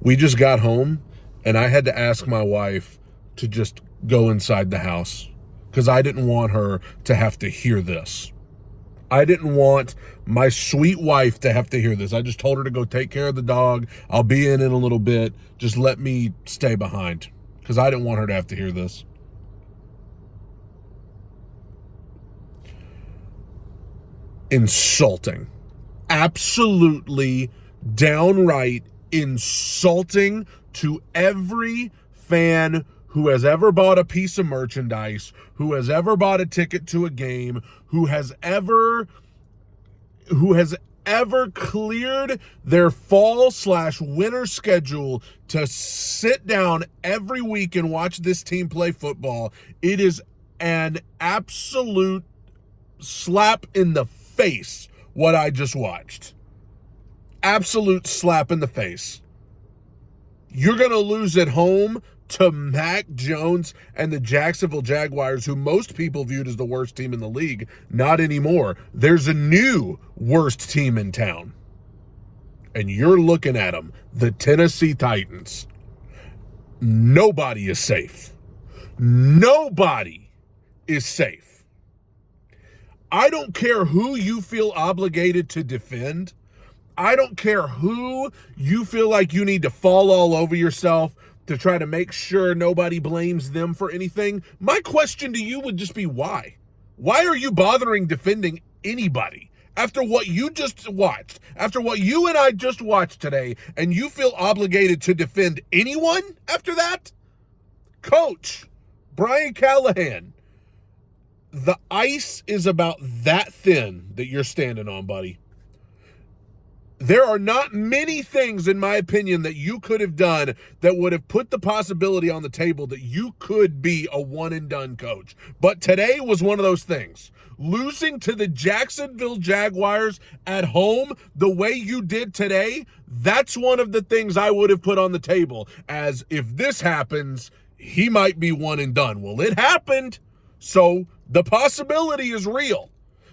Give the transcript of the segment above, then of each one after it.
We just got home, and I had to ask my wife to just go inside the house because I didn't want her to have to hear this. I didn't want my sweet wife to have to hear this. I just told her to go take care of the dog. I'll be in a little bit. Just let me stay behind because I didn't want her to have to hear this. Insulting. Absolutely downright insulting to every fan who has ever bought a piece of merchandise, who has ever bought a ticket to a game, who has ever cleared their fall/winter schedule to sit down every week and watch this team play football. It is an absolute slap in the face what I just watched. Absolute slap in the face. You're going to lose at home to Mac Jones and the Jacksonville Jaguars, who most people viewed as the worst team in the league. Not anymore. There's a new worst team in town. And you're looking at them, the Tennessee Titans. Nobody is safe. Nobody is safe. I don't care who you feel obligated to defend. I don't care who you feel like you need to fall all over yourself to try to make sure nobody blames them for anything. My question to you would just be why? Why are you bothering defending anybody after what you just watched, after what you and I just watched today, and you feel obligated to defend anyone after that? Coach Brian Callahan, the ice is about that thin that you're standing on, buddy. There are not many things, in my opinion, that you could have done that would have put the possibility on the table that you could be a one-and-done coach. But today was one of those things. Losing to the Jacksonville Jaguars at home the way you did today, that's one of the things I would have put on the table as if this happens, he might be one and done. Well, it happened, so the possibility is real.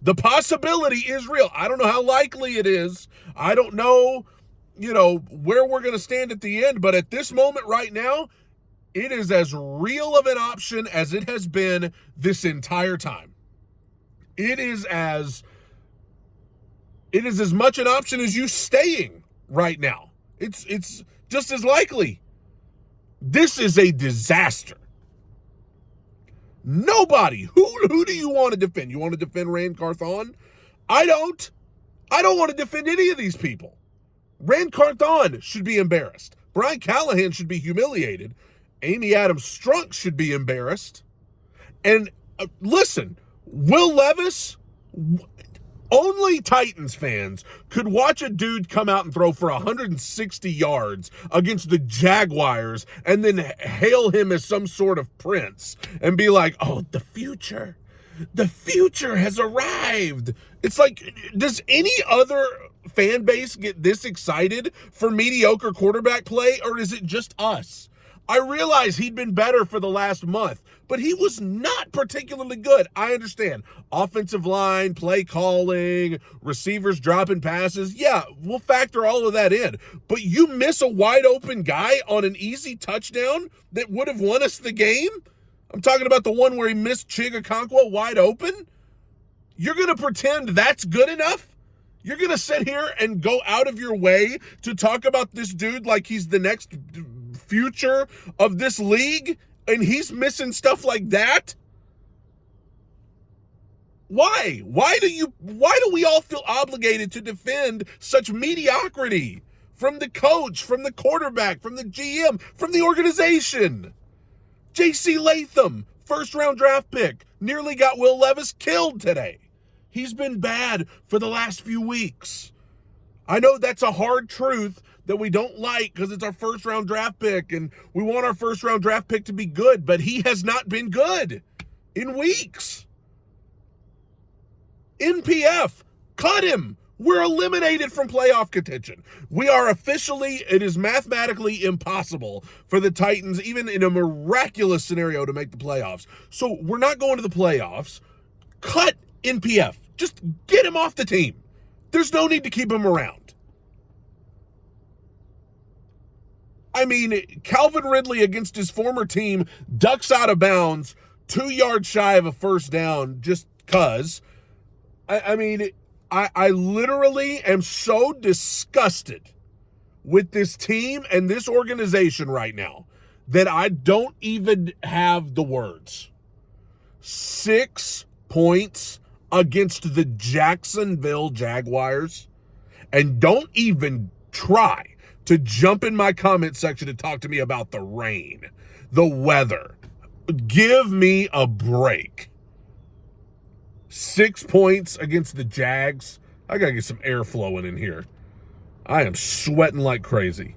The possibility is real. I don't know how likely it is. I don't know, where we're going to stand at the end. But at this moment right now, it is as real of an option as it has been this entire time. It is as much an option as you staying right now. It's just as likely. This is a disaster. Nobody. Who do you want to defend? You want to defend Rand Carthon? I don't want to defend any of these people. Rand Carthon should be embarrassed. Brian Callahan should be humiliated. Amy Adams Strunk should be embarrassed. And listen, Will Levis, only Titans fans could watch a dude come out and throw for 160 yards against the Jaguars and then hail him as some sort of prince and be like, oh, the future has arrived. It's like, does any other fan base get this excited for mediocre quarterback play, or is it just us? I realize he'd been better for the last month, but he was not particularly good. I understand. Offensive line, play calling, receivers dropping passes. Yeah, we'll factor all of that in. But you miss a wide open guy on an easy touchdown that would have won us the game? I'm talking about the one where he missed Chigakonkwo wide open? You're going to pretend that's good enough? You're going to sit here and go out of your way to talk about this dude like he's the next future of this league, and he's missing stuff like that? Why? Why do we all feel obligated to defend such mediocrity from the coach, from the quarterback, from the GM, from the organization? J.C. Latham, first-round draft pick, nearly got Will Levis killed today. He's been bad for the last few weeks. I know that's a hard truth that we don't like because it's our first-round draft pick, and we want our first-round draft pick to be good, but he has not been good in weeks. NPF, cut him. We're eliminated from playoff contention. We are officially, it is mathematically impossible for the Titans, even in a miraculous scenario, to make the playoffs. So we're not going to the playoffs. Cut NPF. Just get him off the team. There's no need to keep him around. I mean, Calvin Ridley against his former team ducks out of bounds 2 yards shy of a first down just because. I mean, I literally am so disgusted with this team and this organization right now that I don't even have the words. 6 points against the Jacksonville Jaguars. And don't even try to jump in my comment section and talk to me about the rain, the weather. Give me a break. 6 points against the Jags. I got to get some air flowing in here. I am sweating like crazy.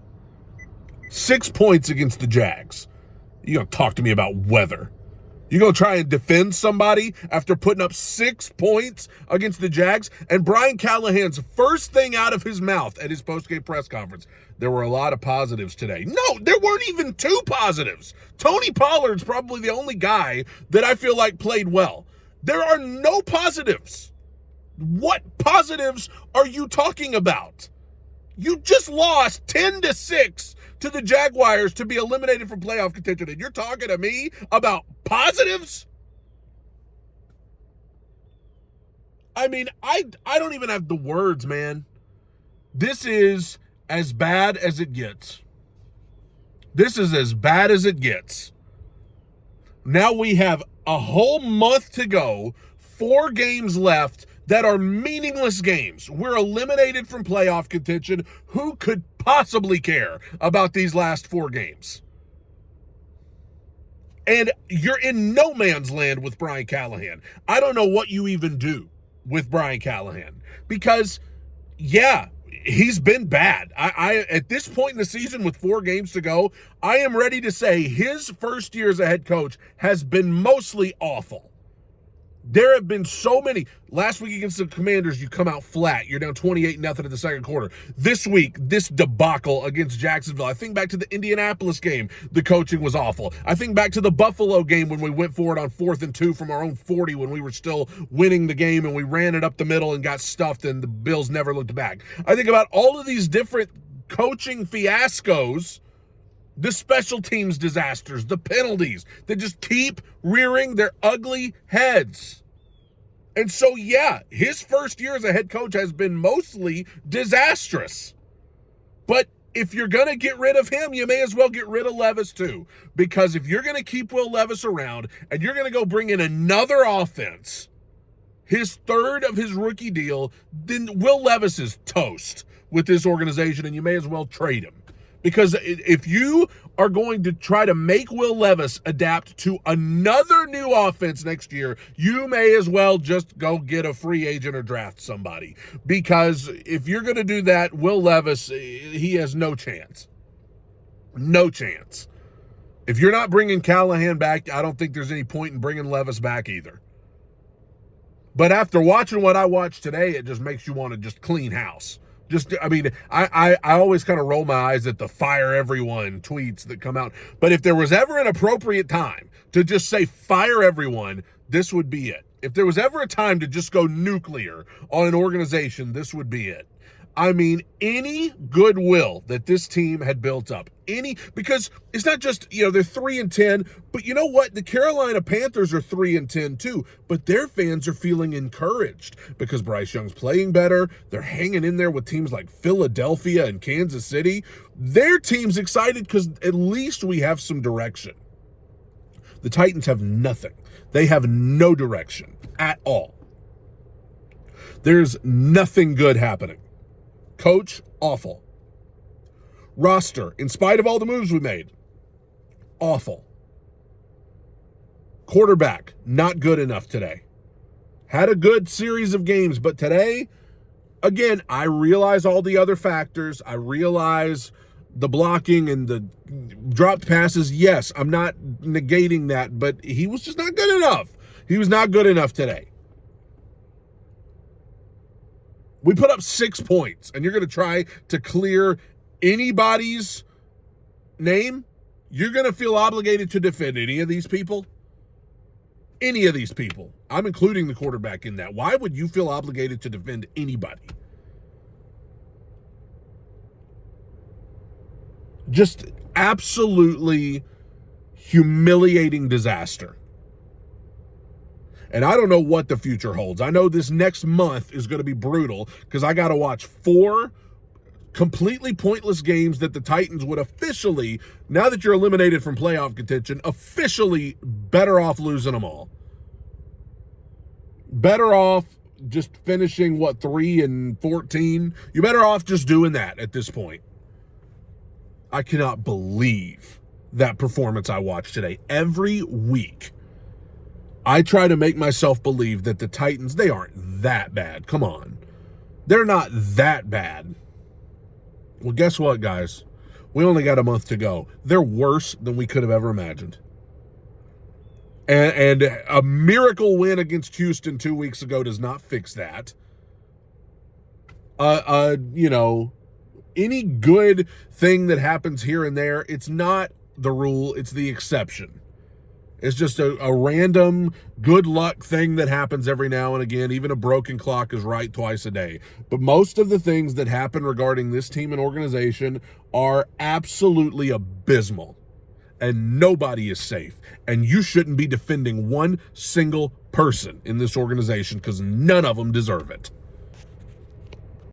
6 points against the Jags. You going to talk to me about weather? You going to try and defend somebody after putting up 6 points against the Jags? And Brian Callahan's first thing out of his mouth at his post-game press conference, there were a lot of positives today. No, there weren't even 2 positives. Tony Pollard's probably the only guy that I feel like played well. There are no positives. What positives are you talking about? You just lost 10-6 to the Jaguars to be eliminated from playoff contention, and you're talking to me about positives? I mean, I don't even have the words, man. This is as bad as it gets. This is as bad as it gets. Now we have a whole month to go, 4 games left that are meaningless games. We're eliminated from playoff contention. Who could possibly care about these last 4 games? And you're in no man's land with Brian Callahan. I don't know what you even do with Brian Callahan because, yeah, he's been bad. I at this point in the season with 4 games to go, I am ready to say his first year as a head coach has been mostly awful. There have been so many. Last week against the Commanders, you come out flat. You're down 28-0 in the second quarter. This week, this debacle against Jacksonville. I think back to the Indianapolis game, the coaching was awful. I think back to the Buffalo game when we went for it on 4th and 2 from our own 40 when we were still winning the game and we ran it up the middle and got stuffed and the Bills never looked back. I think about all of these different coaching fiascos, the special teams disasters, the penalties that just keep rearing their ugly heads. And so, yeah, his first year as a head coach has been mostly disastrous. But if you're going to get rid of him, you may as well get rid of Levis too. Because if you're going to keep Will Levis around and you're going to go bring in another offense, his third of his rookie deal, then Will Levis is toast with this organization and you may as well trade him. Because if you are going to try to make Will Levis adapt to another new offense next year, you may as well just go get a free agent or draft somebody. Because if you're going to do that, Will Levis, he has no chance. No chance. If you're not bringing Callahan back, I don't think there's any point in bringing Levis back either. But after watching what I watched today, it just makes you want to just clean house. I always kind of roll my eyes at the fire everyone tweets that come out. But if there was ever an appropriate time to just say fire everyone, this would be it. If there was ever a time to just go nuclear on an organization, this would be it. I mean, any goodwill that this team had built up, because it's not just, they're 3-10, but you know what? The Carolina Panthers are 3-10 too, but their fans are feeling encouraged because Bryce Young's playing better. They're hanging in there with teams like Philadelphia and Kansas City. Their team's excited because at least we have some direction. The Titans have nothing. They have no direction at all. There's nothing good happening. Coach, awful. Roster, in spite of all the moves we made, awful. Quarterback, not good enough today. Had a good series of games, but today, again, I realize all the other factors. I realize the blocking and the dropped passes. Yes, I'm not negating that, but he was just not good enough. He was not good enough today. We put up 6 points, and you're going to try to clear anybody's name? You're going to feel obligated to defend any of these people? Any of these people. I'm including the quarterback in that. Why would you feel obligated to defend anybody? absolutely humiliating disaster. And I don't know what the future holds. I know this next month is going to be brutal because I got to watch 4 completely pointless games that the Titans would officially, now that you're eliminated from playoff contention, officially better off losing them all. Better off just finishing, 3-14? You're better off just doing that at this point. I cannot believe that performance I watched today. Every week, I try to make myself believe that the Titans, they aren't that bad. Come on. They're not that bad. Well, guess what, guys? We only got a month to go. They're worse than we could have ever imagined. And a miracle win against Houston 2 weeks ago does not fix that. Any good thing that happens here and there, it's not the rule, it's the exception. It's just a random good luck thing that happens every now and again. Even a broken clock is right twice a day. But most of the things that happen regarding this team and organization are absolutely abysmal. And nobody is safe. And you shouldn't be defending one single person in this organization because none of them deserve it.